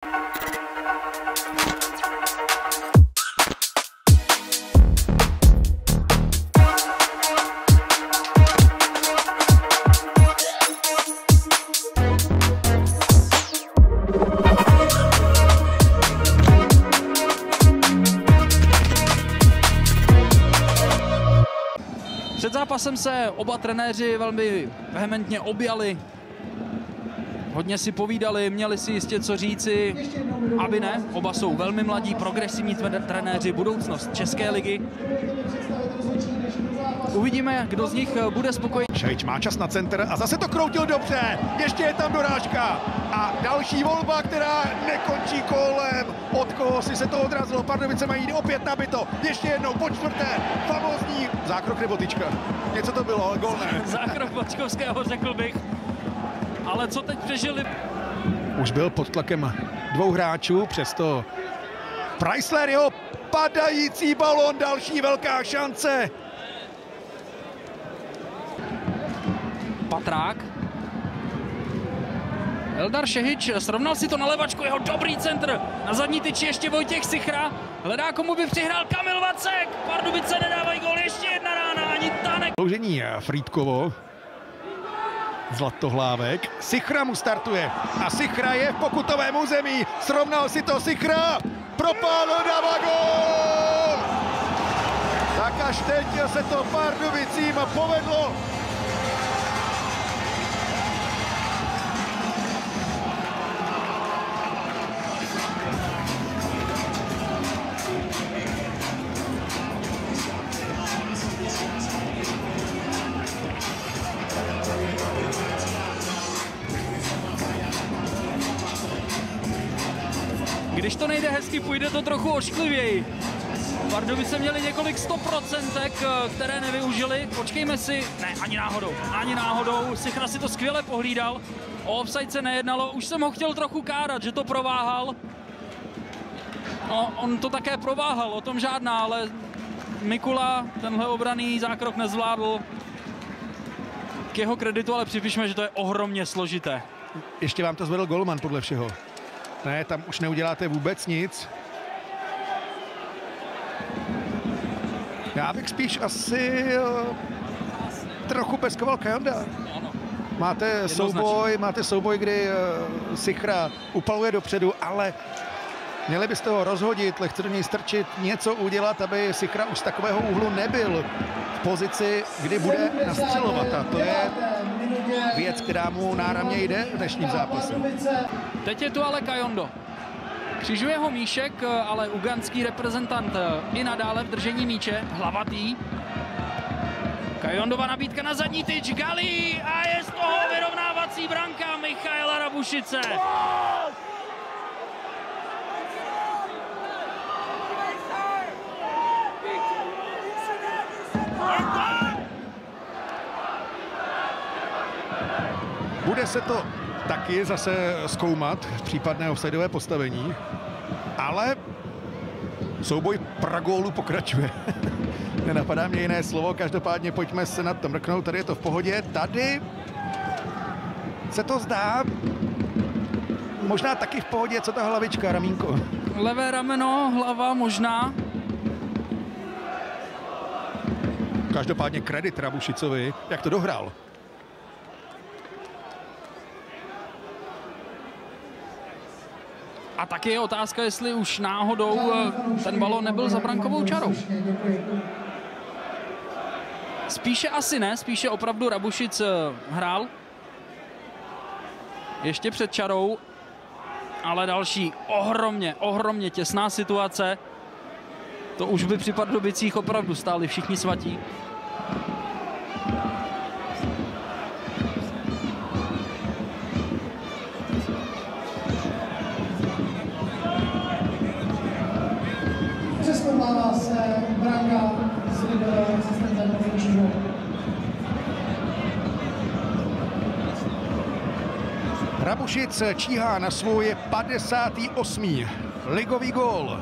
Před zápasem se oba trenéři velmi vehementně objali. Hodně si povídali, měli si jistě co říci, aby ne. Oba jsou velmi mladí, progresivní trenéři, budoucnost České ligy. Uvidíme, kdo z nich bude spokojený. Šejč má čas na centr a zase to kroutil dobře. Ještě je tam dorážka. A další volba, která nekončí kolem. Od koho si se to odrazilo? Pardubice mají opět nabito. Ještě jednou, po čtvrté. Famózní zákrok nebo tyčka. Něco to bylo, ale gól ne. Zákrok Počkovského, řekl bych. Ale co teď přežili? Už byl pod tlakem dvou hráčů, přesto Preissler, jeho padající balon, další velká šance. Patrák. Eldar Šehič srovnal si to na levačku, jeho dobrý centr. Na zadní tyči ještě Vojtěch Sichra. Hledá, komu by přihrál Kamil Vacek. Pardubice nedávají gól, ještě jedna rána, ani Tánek. Položení Frýdkovo. Zlatohlávek. Sichra mu startuje. A Sichra je v pokutovém území. Srovnal si to Sichra. Propálil, dává gól. Tak až teď se to Pardubicím povedlo. Když to nejde hezky, půjde to trochu ošklivěji. Pardubice měli několik 100%, které nevyužili. Počkejme si. Ne, ani náhodou. Ani náhodou. Sichra si to skvěle pohlídal. O offside se nejednalo. Už jsem ho chtěl trochu kárat, že to prováhal. No, on to také prováhal, o tom žádná, ale Mikula tenhle obranný zákrok nezvládl. K jeho kreditu ale připišme, že to je ohromně složité. Ještě vám to zvedl golman podle všeho. Ne, tam už neuděláte vůbec nic. Já bych spíš asi trochu peskoval Kajonda. Máte souboj, kdy Sichra upaluje dopředu, ale měli byste ho rozhodit, lehce do něj strčit, něco udělat, aby Sichra už z takového úhlu nebyl v pozici, kdy bude nastřelovat. A to je věc, která mu náramně jde v dnešním zápase. Teď je tu ale Kajondo. Křižuje ho Míšek, ale ugandský reprezentant i nadále v držení míče, hlavatý. Kajondova nabídka na zadní tyč, Galí a je z toho vyrovnávací branka Michaela Rabušice. Bude se to taky zase zkoumat, případné offsideové postavení, ale souboj pragólu pokračuje. Nenapadá mě jiné slovo, každopádně pojďme se na to mrknout, tady je to v pohodě, tady se to zdá možná taky v pohodě, co ta hlavička, ramínko. Levé rameno, hlava možná. Každopádně kredit Rabušicovi, jak to dohrál. A taky je otázka, jestli už náhodou ten balon nebyl za brankovou čarou. Spíše asi ne, spíše opravdu Rabušic hrál. Ještě před čarou, ale další ohromně těsná situace. To už by při Pardubicích opravdu stáli všichni svatí. Přeskoumává se branka z videového asistenta Novýšího. Rabušic číhá na svůj 58. ligový gól.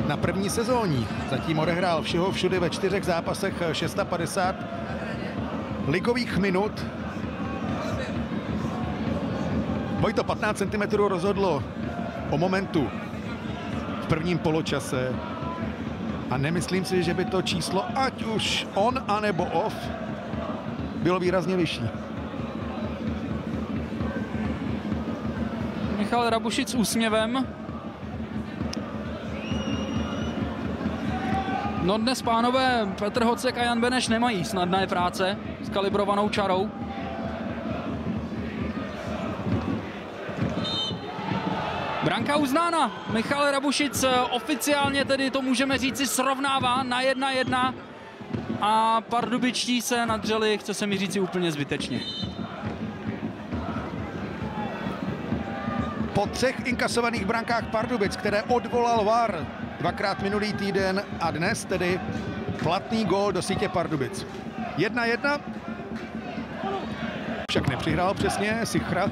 Na první sezóní zatím odehrál všeho všude ve 4 zápasech 650. ligových minut. Vojto, 15 cm rozhodlo o momentu v prvním poločase a nemyslím si, že by to číslo, ať už on anebo off, bylo výrazně vyšší. Michal Rabušic s úsměvem. No dnes, pánové, Petr Hocek a Jan Beneš nemají snadné práce s kalibrovanou čarou. Branka uznána. Michal Rabušic oficiálně tedy to můžeme říci srovnává na 1-1 a pardubičtí se nadřeli, chce se mi říci, úplně zbytečně. Po 3 inkasovaných brankách Pardubic, které odvolal VAR dvakrát minulý týden a dnes tedy platný gól do sítě Pardubic. 1-1. Však nepřihrál přesně, Sichra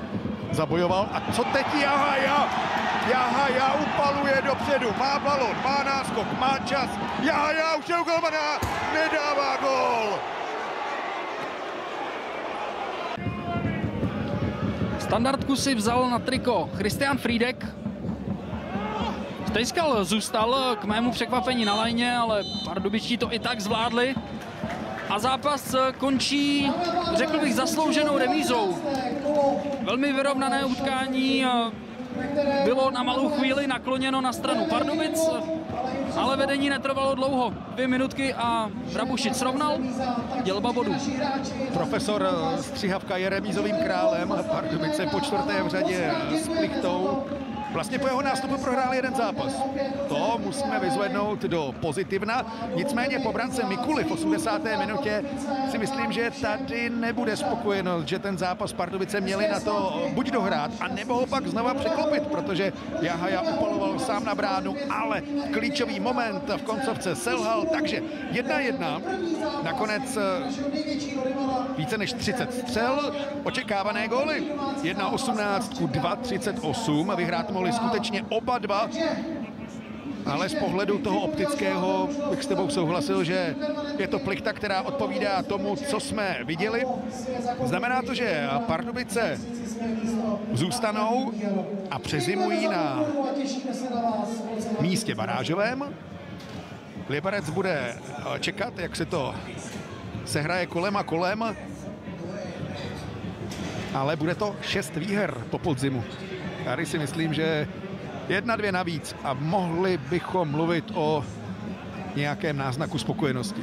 zabojoval. A co teď Jahaja? Jahaja upaluje dopředu, má balon, má náskok, má čas. Jahaja už je u golmana, nedává gól. Standardku si vzal na triko Christian Friedek. Stejskal zůstal k mému překvapení na lajně, ale pardubičtí to i tak zvládli. A zápas končí, řekl bych, zaslouženou remízou. Velmi vyrovnané utkání, bylo na malou chvíli nakloněno na stranu Pardubic, ale vedení netrvalo dlouho. 2 minutky a Rabušic srovnal, dělba bodů. Profesor Střihavka je remízovým králem, Pardubice po 4. v řadě s Plichtou. Vlastně po jeho nástupu prohráli 1 zápas. To musíme vyzvednout do pozitivna. Nicméně po brance Mikuly v 80. minutě si myslím, že tady nebude spokojenost, že ten zápas Pardubice měli na to buď dohrát, a nebo ho pak znova překlopit, protože Jahaja upaloval sám na bránu, ale klíčový moment v koncovce selhal, takže 1-1. Nakonec více než 30 střel, očekávané góly. 1:18 ku 2:38, vyhrát mohli skutečně oba dva, ale z pohledu toho optického bych s tebou souhlasil, že je to Plichta, která odpovídá tomu, co jsme viděli. Znamená to, že Pardubice zůstanou a přezimují na místě barážovém. Liberec bude čekat, jak se to sehraje kolem a kolem, ale bude to 6 výher po podzimu. Tady si myslím, že 1-2 navíc a mohli bychom mluvit o nějakém náznaku spokojenosti.